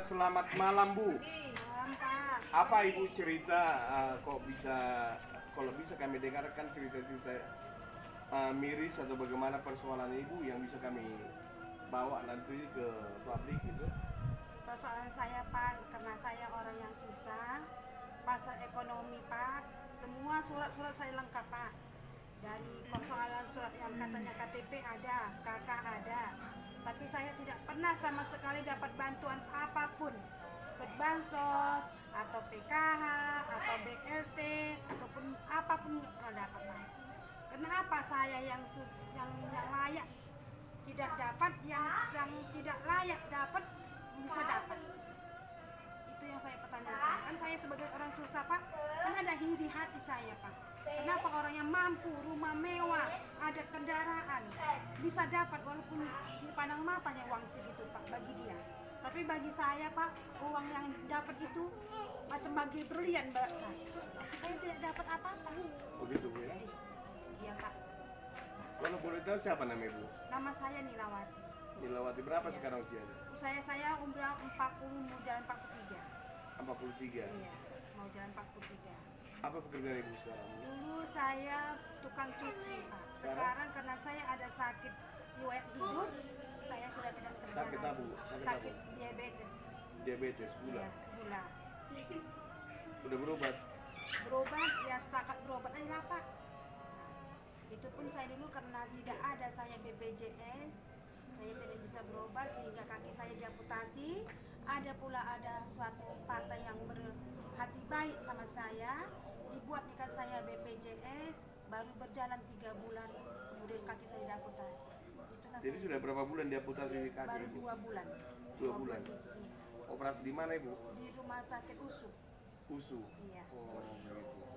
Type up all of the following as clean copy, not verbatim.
Selamat malam Bu. Malam Pak. Apa Ibu cerita kok bisa kalau bisa kami dengarkan cerita-cerita miris atau bagaimana persoalan Ibu yang bisa kami bawa nanti ke publik gitu? Persoalan saya Pak, karena saya orang yang susah, pasar ekonomi Pak, semua surat-surat saya lengkap Pak. Dari persoalan surat yang katanya KTP ada, KK ada, tapi saya tidak pernah sama sekali dapat bantuan apapun, ke bansos atau PKH atau BLT ataupun apapun nggak pernah dapat Pak. Kenapa saya yang layak tidak dapat, yang tidak layak dapat bisa dapat? Itu yang saya pertanyakan. Kan saya sebagai orang susah Pak, kan ada di hati saya Pak. Kenapa orang yang mampu, rumah mewah, ada kendaraan bisa dapat walaupun di pandang matanya uang segitu Pak bagi dia. Tapi bagi saya Pak, uang yang dapat itu macam bagi berlian bagi saya. Tapi saya tidak dapat apa-apa. Begitu Bu ya. Iya Pak. Kalau boleh tahu siapa nama Ibu? Nama saya Nilawati. Nilawati berapa sekarang usianya? Saya umur 40 mau jalan 43. 43. Iya, mau jalan 43. Apa pekerjaan Ibu sekarang? Dulu saya tukang cuci Pak. Sekarang karena saya ada sakit riwayat hidup, saya sudah tidak kerja Sakit lagi. apa, Bu? Sakit diabetes. Diabetes, gula. Iya, gula. Udah berobat? Berobat ya, setakat berobat aja lah Pak. Nah, itu pun saya dulu karena tidak ada saya BPJS, saya tidak bisa berobat sehingga kaki saya diamputasi. Ada suatu partai yang berhati baik sama saya, dibuatkan saya BPJS, baru berjalan 3 bulan kemudian kaki saya diamputasi. Jadi sudah berapa bulan diamputasi kaki Baru Ibu? 2 bulan. 2 bulan. Iya. Operasi di mana Ibu? Di rumah sakit USU. USU. Iya. Oh, begitu.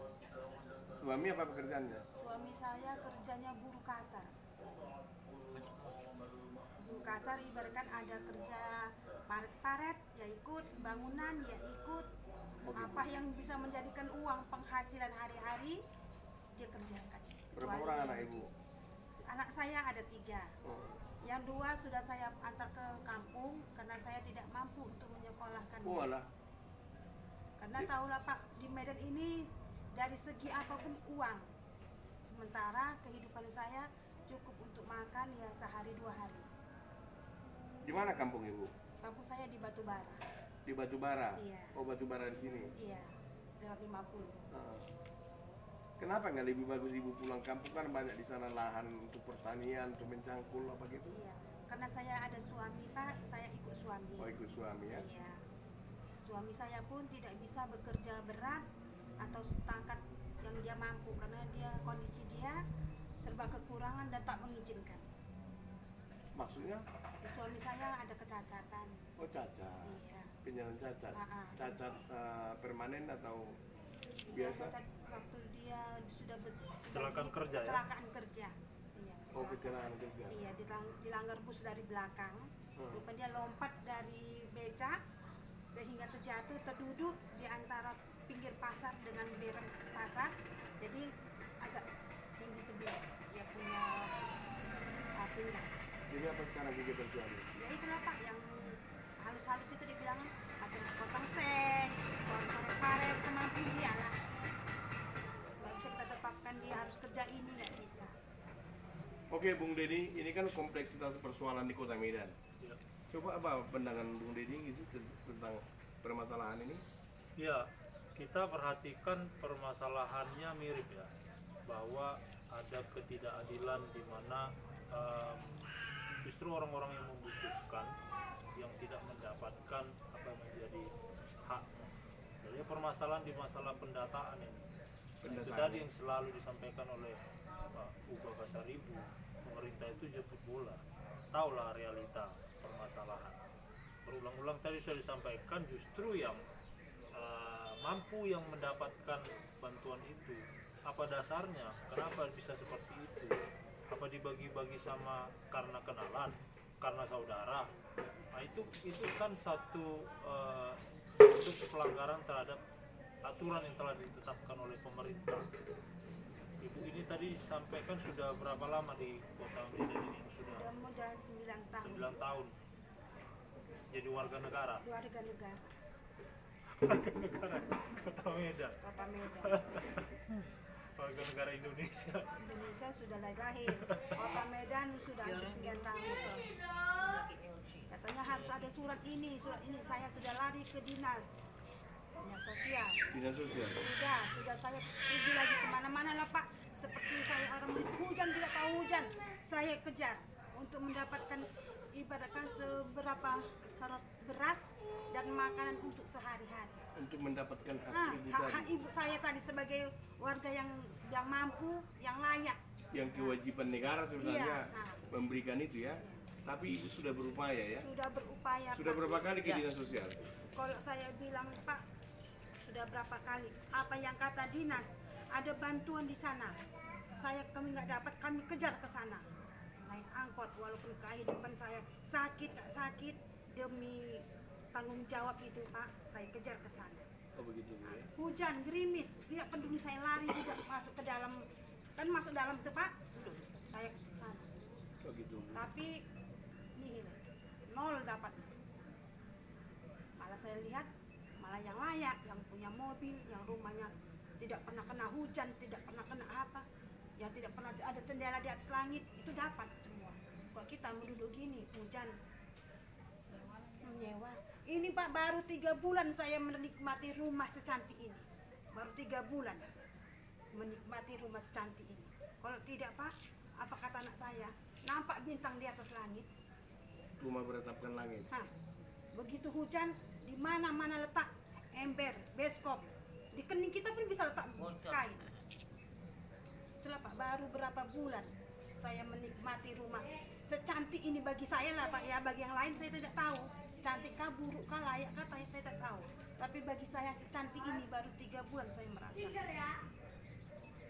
Suami apa pekerjaannya? Suami saya kerjanya buruh kasar. Buruh kasar ibaratkan ada kerja paret-paret, ya ikut, bangunan, ya ikut. Apa yang bisa menjadikan uang penghasilan hari-hari, dia kerjakan. Berapa orang anak Ibu? Anak saya ada 3. Oh. Yang 2 sudah saya antar ke kampung karena saya tidak mampu untuk menyekolahkan. Oh alah. Karena tahulah Pak, di Medan ini dari segi apapun uang. Sementara kehidupan saya cukup untuk makan ya sehari 2 hari. Di mana kampung Ibu? Kampung saya di Batubara. Di Batubara. Iya. Oh Batubara di sini. Iya, lewat 50. Heeh. Kenapa nggak lebih bagus Ibu pulang kampung, kan banyak di sana lahan untuk pertanian, untuk mencangkul apa gitu? Iya, karena saya ada suami Pak, saya ikut suami. Oh ikut suami ya? Iya. Suami saya pun tidak bisa bekerja berat atau setakat yang dia mampu karena kondisi dia serba kekurangan dan tak mengizinkan. Maksudnya? Suami saya ada kecacatan. Oh cacat. Iya. Penyandang cacat. Cacat permanen atau biasa? Cacat waktu dia sudah Kecelakaan kerja ya? Kecelakaan kerja. Iya. Oh kecelakaan kerja. Iya, dilanggar bus dari belakang. Lupa dia lompat dari becak sehingga terjatuh, terduduk di antara pinggir pasar dengan berem pasar. Jadi agak tinggi sebelah. Dia punya pinggang. Jadi apa sekarang kegiatan suami? Ya itulah Pak, yang halus-halus itu dibilang macam pasang seng, korek-korek kemampuan dia lah. Nggak bisa kita tetapkan dia harus kerja ini, nggak bisa. Oke Bung Deddy, ini kan kompleksitas persoalan di Kota Medan. Ya. Coba apa pandangan Bung Deddy gitu tentang permasalahan ini? Ya, kita perhatikan permasalahannya mirip ya, bahwa ada ketidakadilan di mana justru orang-orang yang membutuhkan yang tidak mendapatkan apa yang menjadi haknya. Jadi permasalahan di masalah pendataan ini. Itu tadi yang selalu disampaikan oleh Pak Uba Kasaribu, pemerintah itu jemput bola, taulah realita permasalahan. Berulang-ulang tadi sudah disampaikan, justru yang mampu yang mendapatkan bantuan itu. Apa dasarnya? Kenapa bisa seperti itu? Apa dibagi-bagi sama karena kenalan, karena saudara? Nah itu kan satu pelanggaran terhadap aturan yang telah ditetapkan oleh pemerintah. Ibu ini tadi sampaikan sudah berapa lama di Kota Medan ini? Sudah Udah mau jalan 9 tahun. 9 tahun. jadi warga negara. Warga negara Warga negara Kota Medan. Kota Medan. Warga negara Indonesia. Indonesia sudah lahir. Kota Medan sudah hampir 9 tahun. Katanya harus ada surat ini. Saya sudah lari ke dinas sosial. Dinas sosial. Sudah saya pergi lagi kemana-mana lah Pak. Seperti saya orang hujan tidak tahu hujan, saya kejar untuk mendapatkan ibaratkan seberapa harus beras dan makanan untuk sehari-hari. Untuk mendapatkan hak Nah, ibu hak tadi, ibu saya tadi sebagai warga yang mampu, yang layak. yang kewajiban negara sebenarnya Iya, nah. memberikan itu ya. Tapi ibu sudah berupaya ya. Sudah berupaya Sudah Pak. berapa kali ke dinas sosial? Kalau saya bilang Pak, sudah berapa kali? Apa yang kata dinas? Ada bantuan di sana. Kami nggak dapat, kami kejar ke sana. Naik angkot walaupun kehidupan saya sakit nggak sakit demi tanggung jawab itu Pak, saya kejar ke sana. Oh begitu Bu ya. Hujan, gerimis, tidak peduli saya lari juga masuk ke dalam, kan masuk dalam itu Pak, saya ke sana. Oh gitu Bu. Tapi nihil, nol dapat. Malah saya lihat malah yang layak, yang punya mobil, yang rumahnya tidak pernah kena hujan, tidak pernah kena apa, yang tidak pernah ada jendela di atas langit, itu dapat semua. Kok kita menduduk gini, hujan, menyewa. Ini Pak baru 3 bulan saya menikmati rumah secantik ini. Baru 3 bulan menikmati rumah secantik ini. Kalau tidak Pak, apa kata anak saya? Nampak bintang di atas langit. Rumah beratapkan langit. Hah, begitu hujan, di mana-mana letak ember, beskop. Di kening kita pun bisa letak kain. Itulah Pak, baru berapa bulan saya menikmati rumah secantik ini bagi saya lah Pak ya. Bagi yang lain saya tidak tahu. Cantikkah, burukkah, layakkah, saya tidak tahu. Tapi bagi saya secantik ini baru 3 bulan saya merasa.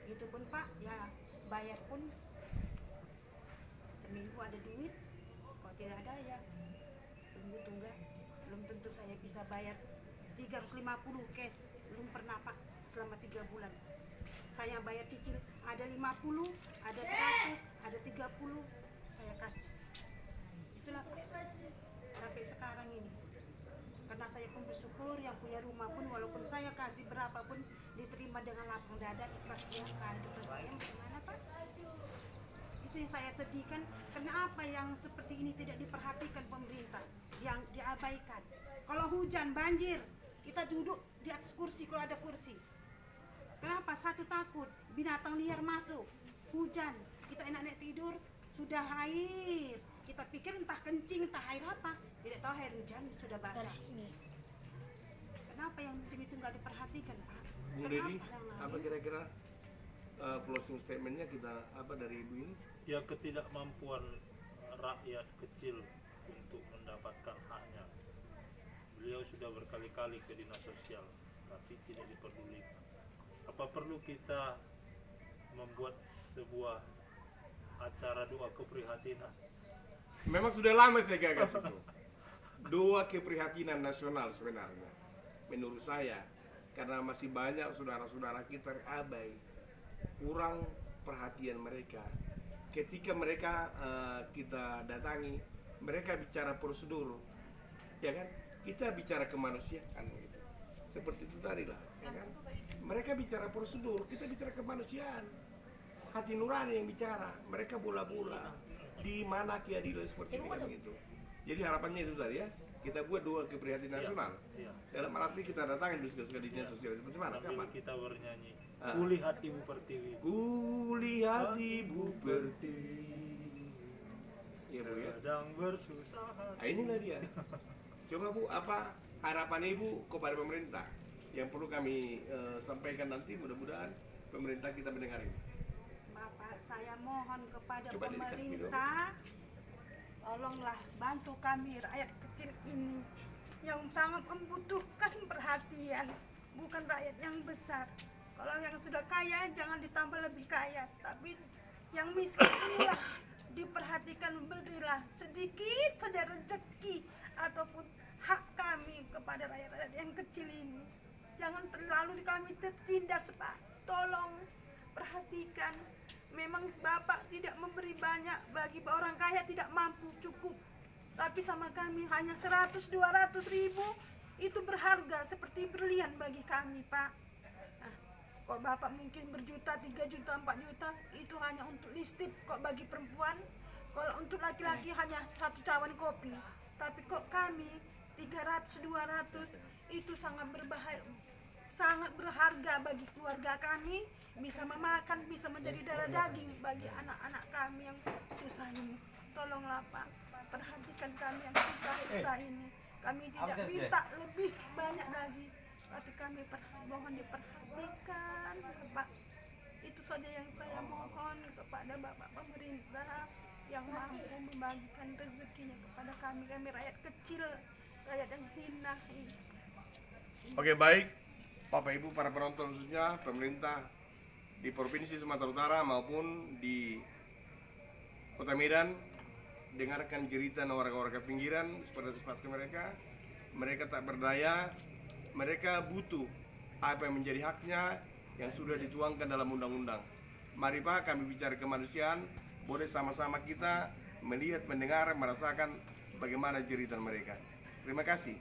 Itu pun Pak, ya bayar pun seminggu ada duit. Kalau tidak ada ya tunggu. Belum tentu saya bisa bayar 350 cash. Belum pernah Pak selama 3 bulan. Saya bayar cicil ada 50, ada 100, ada 30, saya kasih. Itulah Pak. Sampai sekarang ini. Karena saya pun bersyukur yang punya rumah pun walaupun saya kasih berapapun diterima dengan lapang dada, ikhlas dia kehidupan saya. Bagaimana Pak? Itu yang saya sedihkan. Kenapa yang seperti ini tidak diperhatikan pemerintah, yang diabaikan? Kalau hujan banjir, kita duduk di atas kursi kalau ada kursi. Kenapa? Satu takut binatang liar masuk. Hujan, kita enak-enak tidur, sudah air. Kita pikir entah kencing, entah air apa. Tidak tahu air hujan sudah basah. Kenapa yang macam itu nggak diperhatikan Pak? Bung Kenapa Dedi, yang lain? apa kira-kira closing statementnya kita apa dari ibu ini? Ya, ketidakmampuan rakyat kecil untuk mendapatkan haknya. Beliau sudah berkali-kali ke dinas sosial, tapi tidak dipedulikan. Apa perlu kita membuat sebuah acara doa keprihatinan? Memang sudah lama saya gagas itu. Doa keprihatinan nasional sebenarnya. Menurut saya, karena masih banyak saudara-saudara kita abai, kurang perhatian mereka. Ketika mereka kita datangi, mereka bicara prosedur, ya kan? Kita bicara kemanusiaan gitu. Seperti itu tadi lah, ya kan? Mereka bicara prosedur, kita bicara kemanusiaan. Hati nurani yang bicara, mereka bola-bola. Di mana keadilan seperti ini kan gitu. Jadi harapannya itu tadi ya, kita buat doa keprihatinan nasional. Iya. Dalam arti kita datangin sekali dinas sosial itu bagaimana? Sambil Kapan? kita bernyanyi, Ah. Kuli hatimu pertiwi. Kulihat ibu pertiwi. Iya Bu ya. Sedang bersusah hati. Nah, inilah dia. Coba Bu, apa harapan Ibu kepada pemerintah yang perlu kami sampaikan nanti, mudah-mudahan pemerintah kita mendengar ini. Bapak, saya mohon kepada Coba dekat pemerintah, tolonglah bantu kami rakyat kecil ini yang sangat membutuhkan perhatian, bukan rakyat yang besar. Kalau yang sudah kaya jangan ditambah lebih kaya, tapi yang miskin inilah diperhatikan, berilah sedikit saja rezeki ataupun hak kami kepada rakyat-rakyat yang kecil ini. Jangan terlalu kami tertindas Pak, tolong perhatikan. Memang Bapak tidak memberi banyak, bagi orang kaya tidak mampu cukup, tapi sama kami hanya 100-200 ribu, itu berharga seperti berlian bagi kami, Pak. Nah, kok Bapak mungkin berjuta, 3 juta, 4 juta, itu hanya untuk listrik kok bagi perempuan. Kalau untuk laki-laki hanya 1 cawan kopi, tapi kok kami 300-200 itu sangat berbahaya, sangat berharga bagi keluarga kami, bisa memakan, bisa menjadi darah daging bagi anak-anak kami yang susah ini. Tolonglah Pak, perhatikan kami yang susah ini. Kami tidak minta lebih banyak lagi, tapi kami mohon diperhatikan Pak. Itu saja yang saya mohon kepada Bapak pemerintah yang mampu membagikan rezekinya kepada kami rakyat kecil, rakyat yang hina ini. Oke, baik Bapak Ibu para penonton, khususnya pemerintah di Provinsi Sumatera Utara maupun di Kota Medan, dengarkan jeritan warga-warga pinggiran seperti mereka tak berdaya, mereka butuh apa yang menjadi haknya yang sudah dituangkan dalam undang-undang. Mari Pak, kami bicara kemanusiaan, boleh sama-sama kita melihat, mendengar, merasakan bagaimana jeritan mereka. Terima kasih.